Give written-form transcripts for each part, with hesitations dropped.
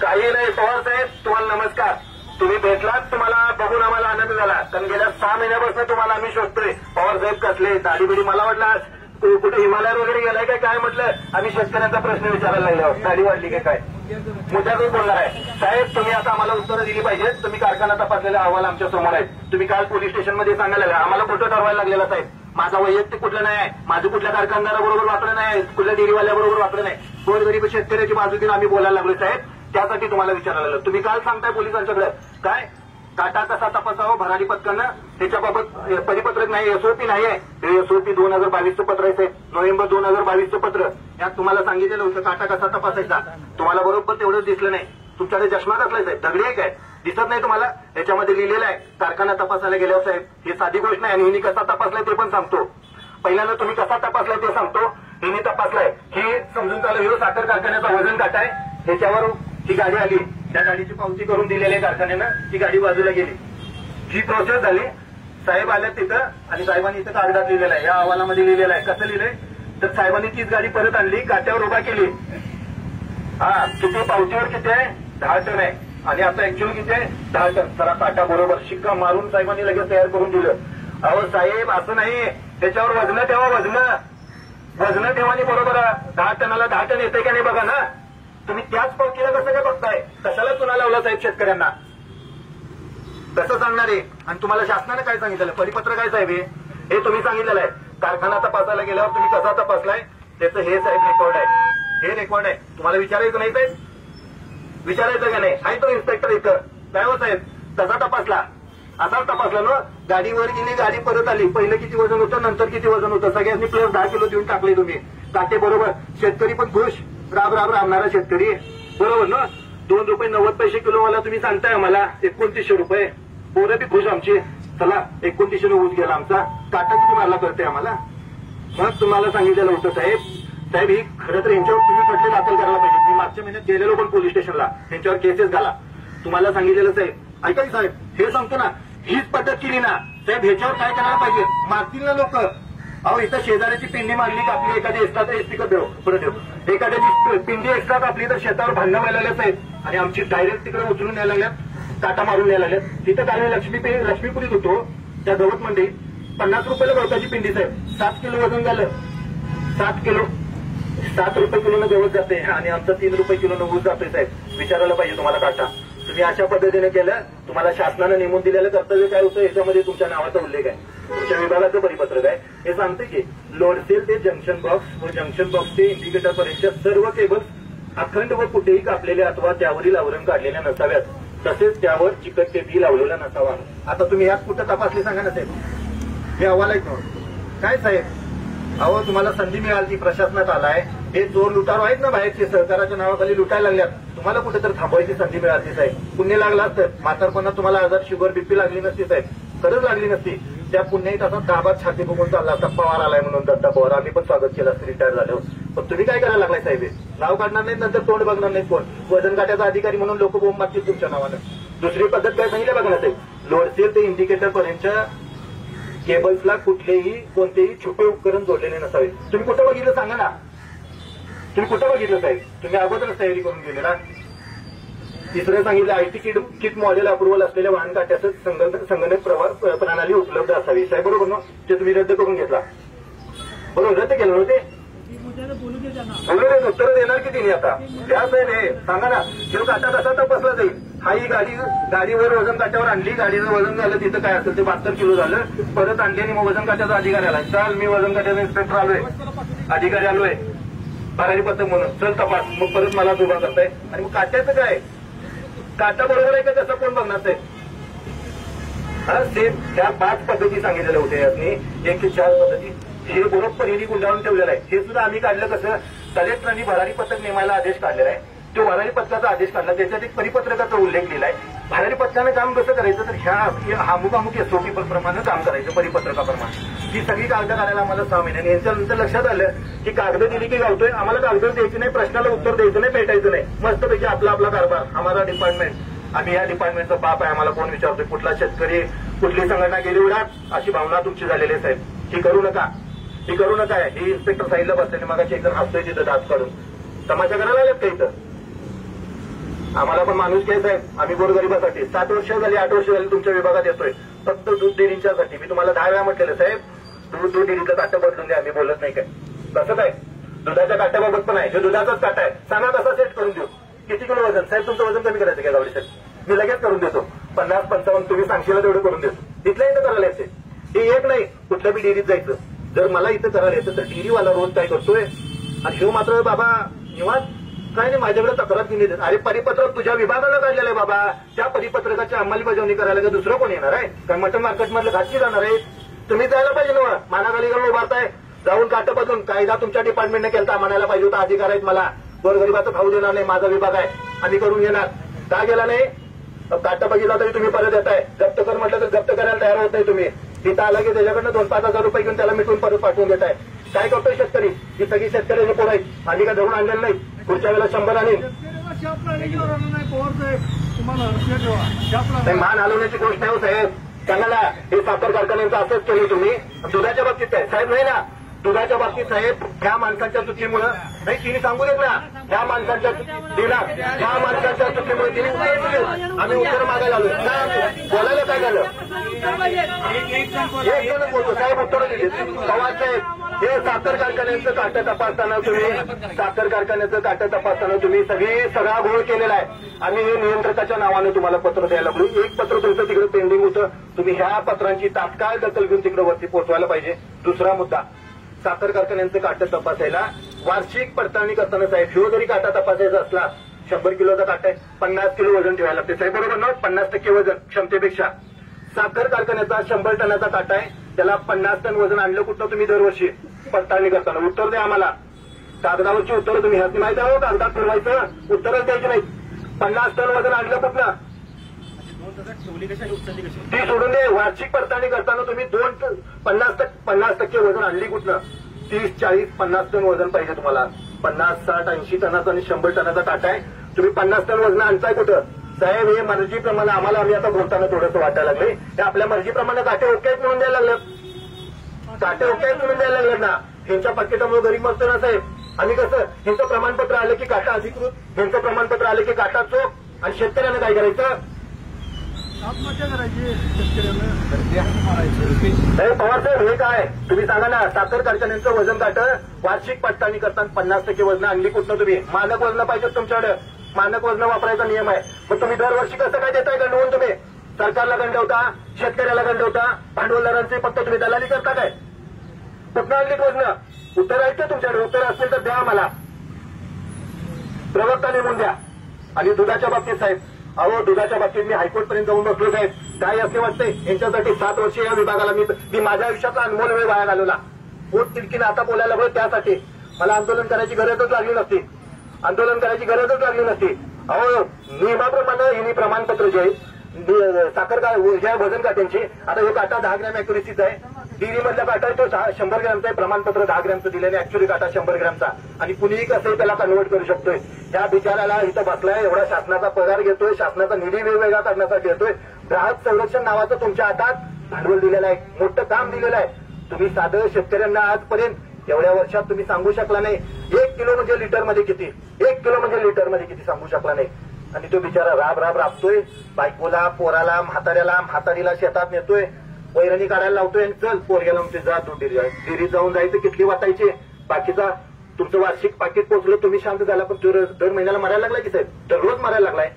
काही नाही पवार साहेब, तुम्हाला नमस्कार. तुम्ही भेटलात, तुम्हाला बघून आम्हाला आनंद झाला. कारण गेल्या 6 महिन्यापासून तुम्हाला आम्ही शोधतोय. पवार साहेब कसले दाढीबिडी, मला वाटलं आज कुठे हिमालयात वगैरे गेलाय काय म्हटलं. आम्ही शेतकऱ्यांचा प्रश्न विचारायला लागलो, दाढी वाढली काय मुद्द्यातच बोलणार आहे. साहेब तुम्ही आता आम्हाला उत्तरं दिली पाहिजेत. तुम्ही कारखाना तपासलेले अहवाल आमच्या समोर आहेत. तुम्ही काल पोलीस स्टेशनमध्ये सांगायला लागला, आम्हाला कुठं ठरवायला लागलेला साहेब. माझा वैयक्तिक कुठलं नाही आहे, माझं कुठल्या कारखानदाराबरोबर वापरलं नाही, कुठल्या डेअरीवाल्याबरोबर वापरलं नाही. गोरगरीब शेतकऱ्याची बाजू घेऊन आम्ही बोलायला लागलो साहेब. त्यासाठी तुम्हाला विचारायला लागलो. तुम्ही काल सांगताय पोलिसांच्याकडे काय काटा कसा तपासावा भरारी पथकानं, त्याच्याबाबत परिपत्रक नाही, एसओपी नाही आहे. हे एसओपी 2022चं पत्र आहे साहेब, नोव्हेंबर 2022चं पत्र. यात तुम्हाला सांगितलेलं होतं काटा कसा तपासायचा. तुम्हाला बरोबर तेवढंच दिसलं नाही. तुमच्याकडे चष्मा कसलाय साहेब, दगडी आहे काय, दिसत नाही तुम्हाला. याच्यामध्ये लिहिलेलं आहे कारखाना तपासायला गेल्यावर साहेब. ही साधी गोष्ट नाही. आणि हिनी कसा तपासलाय ते पण सांगतो. पहिल्यांदा तुम्ही कसा तपासलाय ते सांगतो. हिनी तपासलाय हे समजून चालू. हे साखर कारखान्याचा वजन काटा आहे. ह्याच्यावर ही गाडी आली, त्या गाडीची पावती करून दिलेली आहे कारखान्यानं. ती गाडी बाजूला गेली. ही प्रोसेस झाली. साहेब आले तिथं आणि साहेबांनी इथं कागदात लिहिलेलं आहे, या अहवालामध्ये लिहिलेलं आहे. कसं लिहिलंय तर साहेबांनी तीच गाडी परत आणली, काट्यावर उभा केली. हा किती पावतीवर किती आहे, 10 टन आहे. आणि आता ऍक्च्युअल किती आहे, 10 टन. चला काटा बरोबर शिक्का मारून साहेबांनी लगेच तयार करून दिलं. अहो साहेब असं नाही, त्याच्यावर वजन ठेवा. वजन ठेवानी बरोबर 10 टनाला 10 टन येते का नाही बघा ना. तुम्ही त्याच पावतीला कसं काय बघताय, कशाला चुना लावला साहेब शेतकऱ्यांना, कसं सांगणार आहे. आणि तुम्हाला शासनाने काय सांगितलं, परिपत्र काय साहेब हे तुम्ही सांगितलेलं आहे. कारखाना तपासायला गेल्यावर तुम्ही कसा तपासलाय त्याचं हे साहेब रेकॉर्ड आहे. हे रेकॉर्ड आहे. तुम्हाला विचारायचं नाही साहेब, विचारायचं का नाही. आहे तो इन्स्पेक्टर इथं काय हो साहेब, कसा तपासला, असाच तपासला ना. गाडीवर गेली, गाडी परत आली. पहिलं किती वजन होतं, नंतर किती वजन होतं, सगळ्यांनी प्लस 10 किलो देऊन टाकले तुम्ही. काटे बरोबर. शेतकरी पण खुश, राबणारा शेतकरी बरोबर ना. 2 रुपये 90 पैसे किलोवाला तुम्ही सांगताय आम्हाला 2900 रुपये. पोरं बी खुश आमची. चला 2900 ऊस गेला आमचा. काटा किती मारला करते आम्हाला. मग तुम्हाला सांगितलेलं होतं साहेब ही खरं तर यांच्यावर तुम्ही खटले दाखल करायला पाहिजे. मी मागच्या महिन्यात गेलेलो पण पोलीस स्टेशनला, त्यांच्यावर केसेस घाला. तुम्हाला सांगितलेलं साहेब, ऐका साहेब हे सांगतो ना, हीच पद्धत केली ना साहेब, ह्याच्यावर काय करायला पाहिजे, मारतील ना लोक. अहो इथं शेजाऱ्याची पिंडी मारली का आपली, एखादी एक्स्ट्रा तर एसटी देऊ परत देऊ. एखाद्याची पिंडी एक्स्ट्रा कापली तर शेतावर भांडणं व्हायला लागल्या साहेब. आणि आमची डायरेक्ट तिकडे उचलून यायला लागल्यात, काटा मारून यायला लागल्यात. तिथं काय लक्ष्मीपुरीत होतो त्या गवत मंडी 50 रुपयाला गवताची पिंडी साहेब. 7 किलो वजन झालं. 7 किलो 7 रुपये किलोनं गवत जाते आणि आमचं 3 रुपये किलोनं ऊस जातोय साहेब. विचारायला पाहिजे तुम्हाला काटा. तुम्ही अशा पद्धतीने केलं. तुम्हाला शासनानं नेमून दिलेलं कर्तव्य काय होतं याच्यामध्ये तुमच्या नावाचा उल्लेख आहे, तुमच्या विभागाचं परिपत्रक आहे. हे सांगते की लोड सेल ते जंक्शन बॉक्स व जंक्शन बॉक्स ते इंडिकेटर पर्यंतच्या सर्व केबल्स अखंड व कुठेही कापलेल्या अथवा त्यावरील आवरण काढलेल्या नसाव्यात. तसेच त्यावर चिकट टेपही लावलेला नसावा. आता तुम्ही यात कुठं तपासली सांगा ना साहेब. हे अहवाल आहे काय साहेब. अहो तुम्हाला संधी मिळाली, प्रशासनात आलाय. हे चोर लुटारू आहेत ना बाहेरचे, सहकाराच्या नावाखाली लुटायला लागल्यात. तुम्हाला कुठेतरी थांबवायची संधी मिळाली साहेब. पुण्य लागला असतं. म्हातारपणात तुम्हाला आजार, शुगर, बीपी लागली नसती साहेब, खरंच लागली नसती. त्या पुण्यात असा दाबात छाती बघून चालला असता. पवार आलाय म्हणून दत्ता पवार, आम्ही पण स्वागत केलं असतं रिटायर झाल्यावर. पण तुम्ही काय करायला लागलाय साहेब, नाव काढणार नाहीत, नंतर तोंड बघणार नाहीत कोण. वजन काट्याचा अधिकारी म्हणून लोक बोंब मागतील तुमच्या नावानं. दुसरी पद्धत काय सांगितलं बघा ना साहेब, लोडसेल ते इंडिकेटर पर्यंतच्या केबल्सला कोणतेही छुपे उपकरण जोडलेले नसावे. तुम्ही कुठं बघितलं सांगा ना, तुम्ही कुठं बघितलं साहेब. तुम्ही अगोदरच तयारी करून गेले ना. तिसरं सांगितलं आयटी किट मॉडेल अप्रुव्हल असलेल्या वाहन काट्याचं संगणक प्रणाली उपलब्ध असावी साहेब. बरोबर ना. ते तुम्ही रद्द करून घेतला. बरोबर रद्द केलं नव्हते. उत्तर देणार की तिने आता त्या साहेब. हे सांगा ना, तो काटा कसा तपासला जाईल. हा ही गाडीवर वजन काट्यावर आणली, गाडीचं वजन झालं तिथं काय असेल ते 72 किलो झालं. परत आणली आणि मग वजन काट्याचा अधिकारी आला. चाल मी वजन काट्याचा इन्स्पेक्टर आलोय, अधिकारी आलोय भरारी पथक म्हणून, चल तपास. मग परत मला उभा करताय. आणि मग काट्याचं काय, काटा बरोबर आहे का कसं कोण बघणार साहेब. हा सेम त्या 5 पद्धती सांगितलेल्या होत्या यातनी. 1 ते 4 पद्धती हे बरोबर हिरी गुंडाळून ठेवलेलं आहे. हे सुद्धा आम्ही काढलं कसं, कलेक्टरांनी भरारी पथक नेमायला आदेश काढलेला आहे. तो भरारी पथकाचा आदेश काढला, त्याच्यात एक परिपत्रकाचा उल्लेख लिहिलाय. भरारी पथकानं काम कसं करायचं तर ह्या अमुक एसओपी प्रमाणे काम करायचं, परिपत्रकाप्रमाणे. ही सगळी कागद काढायला आम्हाला 6 महिन्यांनी. यांच्यानंतर लक्षात आलं की कागद दिली की गावतोय, आम्हाला कागद द्यायची नाही, प्रश्नाला उत्तर द्यायचं नाही, भेटायचं नाही. मस्तपैकी आपला कारभार, आम्हाला डिपार्टमेंट, आम्ही या डिपार्टमेंटचा बाप आहे. आम्हाला कोण विचारतोय कुठला शेतकरी, कुठली संघटना गेली उडात, अशी भावना तुमची झालेली आहे साहेब. ही करू नका. ही इन्स्पेक्टर साईडला बसलेले मगाशी एकदम हसतोय तिथं दात काढून. तमाशा करायला आलेत का इथं. आम्हाला पण माणूस काय साहेब, आम्ही गोरगरिबासाठी 7 वर्ष झाली 8 वर्ष झाली तुमच्या विभागात येतोय फक्त दूध डेअरींच्यासाठी. मी तुम्हाला 10 वेळा म्हटलेलं साहेब दूध डेअरीचं काटं बदलून द्या, आम्ही बोलत नाही काय. कसं काय दुधाच्या काट्याबाबत पण आहे, जो दुधाचाच काटा आहे सांगा कसा सेट करून देऊ. किती किलो वजन साहेब तुमचं वजन कमी करायचं काय गावडी साहेब, मी लगेच करून देतो. 50-55 तुम्ही सांगशील तेवढं करून देतो. तिथल्या इथं करायला येते हे एक नाही, कुठल्या बी डेअरीत जायचं. जर मला इथं करायला येतं तर डेअरीवाला रोज काय करतोय आणि शिव मात्र बाबा निवांत काय नाही माझ्याकडे तक्रार दिली. अरे परिपत्रक तुझ्या विभागाला काढलेलं आहे बाबा, त्या परिपत्रकाची अंमलबजावणी करायला का दुसरं कोण येणार आहे? कारण मटन मार्केटमधलं घातली जाणार आहे. तुम्ही जायला पाहिजे ना, मानाखाली घालून उभारताय, जाऊन काटं बदलून कायदा तुमच्या डिपार्टमेंटने केलता, म्हणायला पाहिजे होता अधिकार आहेत मला, गोरगरिबाचं खाऊ देणार नाही, माझा विभाग आहे आम्ही करून घेणार. का गेला नाही? काटं बघितला तरी तुम्ही परत येताय, जप्त कर म्हटलं तर जप्त करायला तयार होत नाही तुम्ही. तिथं आला की त्याच्याकडनं 2-5 हजार रुपये घेऊन त्याला मिटून परत पाठवून देताय. काय करतोय शेतकरी? ही सगळी शेतकऱ्याची पोरं आहेत, आधी का धरून आणलेलं नाही, पुढच्या वेळेला 100 आणेल. मान हलवण्याची गोष्ट आहे साहेब, सांगायला हे साखर कारखान्यांचं असंच केलं तुम्ही. दुधाच्या बाबतीत आहे साहेब, नाही ना दुधाच्या बाबतीत साहेब ह्या माणसांच्या चुकीमुळे नाही, तिने सांगू देत ना ह्या माणसांच्या ह्या माणसांच्या चुकीमुळे तिने आम्ही उत्तर मागायला आलो. बोलायला काय झालं? एक बोलतो साहेब उत्तर दिली. पवार साहेब हे साखर कारखान्यांचं काटं तपासताना तुम्ही सगळा घोळ केलेला आहे. आम्ही हे नियंत्रकाच्या नावाने तुम्हाला पत्र द्यायला लागलो. एक पत्र तुमचं तिकडे पेंडिंग होतं, तुम्ही ह्या पत्रांची तात्काळ दखल घेऊन तिकडे वरती पोहोचवायला पाहिजे. दुसरा मुद्दा, साखर कारखान्यांचं काटं तपासायला वार्षिक पडताळणी करताना साहेब ह्यो जरी काटा तपासायचा असला 100 किलोचा काटा आहे, 50 किलो वजन ठेवायला लागते साहेब, बरोबर ना? 50% वजन क्षमतेपेक्षा. साखर कारखान्याचा 100 टनाचा काटा आहे, त्याला 50 टन वजन आणलं कुठलं तुम्ही दरवर्षी पडताळणी करताना? उत्तर द्या आम्हाला, कागदावरची उत्तरं तुम्ही ह्याची माहिती आहे, कागदात फिरवायचं, उत्तरच द्यायची नाही. 50 टन वजन आणलं कुठलं ती सोडून दे. वार्षिक पडताळणी करताना तुम्ही 50% वजन आणली कुठलं? 30, 40, 50 टन वजन पाहिजे तुम्हाला. 50, 60, 80 टनाचा आणि 100 टनाचा काटा आहे, तुम्ही 50 टन वजन आणताय कुठं? साहेब हे मर्जीप्रमाणे आम्हाला, आम्ही आता बोलताना थोडंसं वाटायला लागले, हे आपल्या मर्जीप्रमाणे काटे ओके म्हणून द्यायला लागलं, काटे ओके म्हणून द्यायला लागलं ना. ह्यांच्या पाकिटामुळे गरीब मरतो ना साहेब. आम्ही कसं ह्यांचं प्रमाणपत्र आलं की काटा अधिकृत, ह्यांचं प्रमाणपत्र आलं की काटा चोख, आणि शेतकऱ्यानं काय करायचं? आत्महत्या करायची शेतकऱ्यानं. पवार साहेब हे काय तुम्ही सांगा ना, साखर कारखान्यांचं वजन काटं वार्षिक पडताळणी करताना 50% वजन आणली कुठनं तुम्ही? मानक वजन पाहिजे तुमच्याकडे, मानक वजन वापरायचा नियम आहे. मग तुम्ही दरवर्षी कसं काय देताय गंडवून? तुम्ही सरकारला गंडवता, शेतकऱ्याला गंडवता, भांडवलदारांचे फक्त तुम्ही दलाली करता काय? कुठनं आणली वजन? उत्तर आहे का तुमच्याकडे? उत्तर असतील तर द्या आम्हाला, प्रवक्ता नेमून द्या. आणि दुधाच्या बाबतीत साहेब, अहो दुधाच्या बाबतीत मी हायकोर्टपर्यंत जाऊन बसलो साहेब. काय असे वाटतंय यांच्यासाठी 7 वर्ष या विभागाला मी माझ्या आयुष्याचा अनमोल वेळ वाया घालवला. पोट तिडकीनं आता बोलायला लागलो, त्यासाठी मला आंदोलन करायची गरजच लागली नसती, अहो नियमाप्रमाणे हिनी प्रमाणपत्र जे साखर ज्या वजन काट्यांची, आता हे काटा 10 ग्रॅम अॅक्युरेसीचा आहे, डेअरी मधला काटा आहे तो 100 ग्रॅमचा आहे, प्रमाणपत्र 10 ग्रॅमचं दिल्याने ऍक्च्युअली काटा 100 ग्रॅमचा, आणि कुणीही कसंही त्याला कन्व्हर्ट करू शकतोय. त्या बिचाराला इथं बसलाय, एवढा शासनाचा पगार घेतोय, शासनाचा निधी वेगवेगळा करण्यासाठी येतोय. ग्राहक संरक्षण नावाचं तुमच्या हातात भांडवल दिलेलं आहे, मोठं काम दिलेलं आहे. तुम्ही साधं शेतकऱ्यांना आजपर्यंत एवढ्या वर्षात तुम्ही सांगू शकला नाही 1 किलो म्हणजे लिटरमध्ये किती, 1 किलो म्हणजे लिटरमध्ये किती सांगू शकला नाही. आणि तो बिचारा राबतोय, बायकोला, पोराला, म्हातारीला शेतात नेतोय, वैरणी काढायला लावतोय, आणि चल पोरग्याला म्हणते जा तू डेअरीत जाऊन जायचं, किटली वाटायची, बाकीचा तुमचं वार्षिक पाकिट पोचलं, तुम्ही शांत झाला. पण दर महिन्याला मारायला लागलाय की साहेब, दररोज मारायला लागलाय.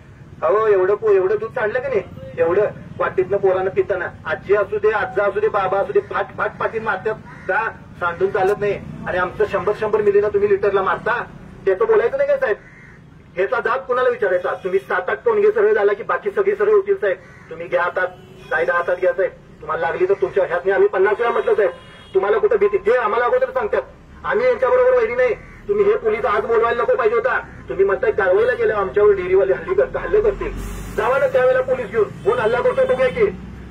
अहो एवढं दूध सांडलं की नाही, एवढं वाटीतनं पोरानं पिताना, आजी असू दे, आजा असू दे, बाबा असू दे, फाट पाटीत मारतात का? सांडून चालत नाही. आणि आमचं 100 मिलीनं तुम्ही लिटरला मारता, त्याचं बोलायचं नाही काय साहेब? ह्याचा जाब कुणाला विचारायचा? तुम्ही 7-8 टोनगे सरळ झाला की बाकी सगळी सरळ होतील साहेब. तुम्ही घ्या हातात, कायदा हातात घ्या साहेब. तुम्हाला लागली तर तुमच्या ह्यातनी आम्ही 50 वेळा म्हटलं साहेब, तुम्हाला कुठं भीती? हे आम्हाला अगोदर सांगतात, आम्ही यांच्याबरोबर वैरी नाही. तुम्ही हे पोलीस आज बोलवायला नको पाहिजे होता. तुम्ही म्हणताय कारवाईला गेल्या आमच्यावर डेअरीवाले हल्ले करतील, जावा ना त्यावेळेला पोलीस घेऊन. कोण हल्ला करतो बघूया की.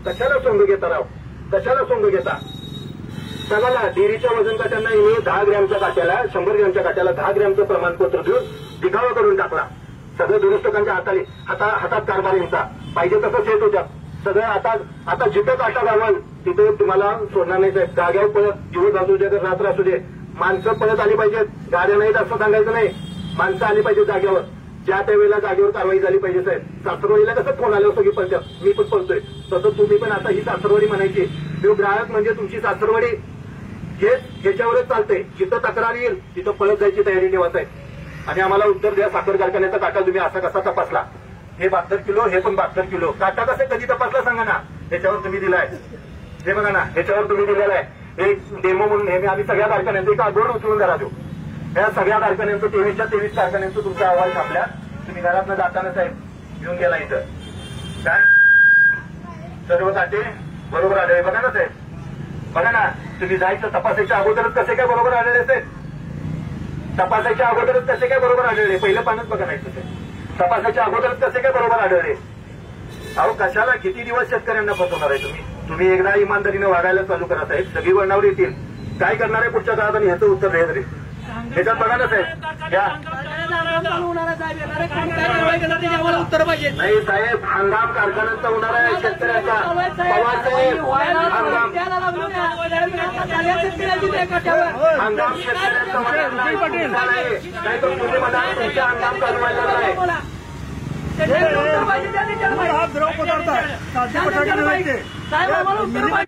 कशाला सोंग घेता राव, कशाला सोंग घेता? सांगायला डेअरीच्या वजन काट्यांना 10 ग्रॅमच्या काट्याला, 100 ग्रॅमच्या काट्याला 10 ग्रॅमचं प्रमाणपत्र देऊन दिखावा करून टाकला. सगळं दुरुस्तकांच्या हातात कारभार यांचा, पाहिजे तसंच येत होत्या सगळं. आता जिथं काटा गावाल तिथे तुम्हाला सोडणार नाही साहेब. जाग्यावर पळत, दिवस असू दे तर रात्र असू दे, माणसं पळत आली पाहिजेत, गाड्या नाहीत असं सांगायचं नाही, माणसं आली पाहिजे जाग्यावर. ज्या त्यावेळेला जागेवर कारवाई झाली पाहिजे साहेब. सासरवाडीला कसं फोन आल्यावर सगळी पळतात, मी पण पळतोय, तसं तुम्ही पण आता ही सासरवाडी म्हणायची. तो ग्राहक म्हणजे तुमची सासरवाडी, हेच ह्याच्यावरच चालतंय. जिथं तक्रार येईल तिथं पळत जायची तयारी ठेवा साहेब. आणि आम्हाला उत्तर द्या, साखर कारखान्याचा काटा तुम्ही असा कसा तपासला? हे 72 किलो, हे पण 72 किलो. काटा कसं कधी तपासला सांगा ना. ह्याच्यावर तुम्ही दिलाय, हे बघा ना, ह्याच्यावर तुम्ही दिलेला आहे एक डेमो म्हणून. हे आम्ही सगळ्या कारखान्यांचं एक बोर्ड उचलून करा देऊ. या सगळ्या कारखान्यांचं 23च्या 23 कारखान्यांचं तुमचा अहवाल छापल्या. तुम्ही घरातनं जाताना साहेब घेऊन गेला इथं काय सर्व काटे बरोबर आढळले. बघा ना साहेब, बघा ना, तुम्ही जायचं तपासायच्या अगोदरच कसे काय बरोबर आढळले साहेब? तपासायच्या अगोदरच कसे काय बरोबर आढळले? पहिलं पानच बघा नाही साहेब. तपासायच्या अगोदरच कसे काय बरोबर आढळले? अहो कशाला किती दिवस शेतकऱ्यांना फसवणार आहे तुम्ही? तुम्ही एकदा इमानदारीने वागायला चालू करा साहेब, सगळी वळणावर येतील. काय करणार आहे पुढच्या काळात आणि ह्याचं उत्तर द्या तरी. ह्याच्यात बघा ना साहेब, या नाही साहेब, हंगाम कारखान्यांचा होणार आहे शेतकऱ्याचा. पवार साहेब, हंगाम शेतकऱ्यांचा होणार नाही तर तुम्ही म्हणा तुमच्या हंगाम चालू व्हायला नाही. द्रव पदार्थ